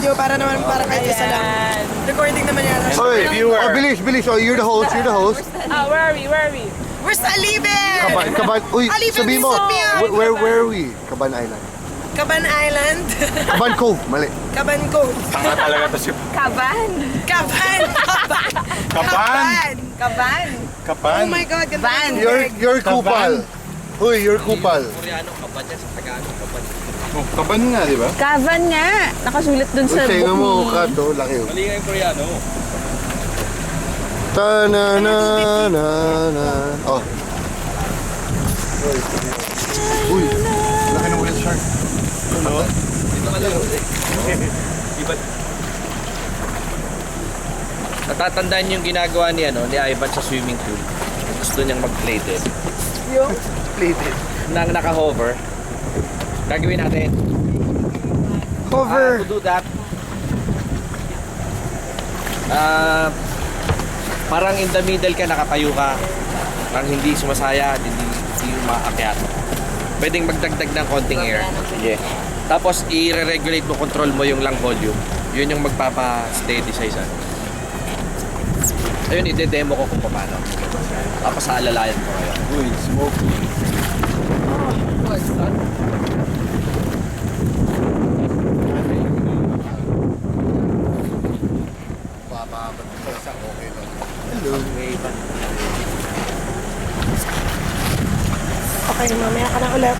video para naman para kahit isa lang. Recording naman yan. Oy, bilis. Oh, you're the host. Where are we? We're sa Aliben! Kaban. Uy, Aliben sabihin mo. Resort. Where are we? Kaban Island. Caban Island. Kaban Cove. Mali. Caban Cove. Tanga talaga to si Kaban. Caban. Kaban. Kaban. Oh Kapan. my God, ganda Ban. ng You're kupal. Uy, you're kupal. Oh, kaban nga, di ba? Kaban nga. Nakasulat dun sa Uy, tingnan book mo, ni... Kato. Laki yun. Mali nga yung Koreano. Ta-na-na-na-na. Oh. Uy, Laki ng ulit shark. Ano? Dito ka lang ulit. Iba. Natatandaan yung ginagawa ni Ivan sa swimming pool. Gusto niyang mag-plated. Yung? plated. Nang naka-hover. Gagawin natin. Cover. To do that, parang in the middle ka, nakatayo ka. Parang hindi sumasaya, hindi umaakyat. Pwedeng magdagdag ng konting air. Sige. Tapos i-regulate mo, control mo yung lung volume. Yun yung magpapa-steady sa isa. Ayun, i-demo ko kung paano. Tapos aalalayan ko ngayon. Uy, smoke. Okay, mamaya ka na ulit.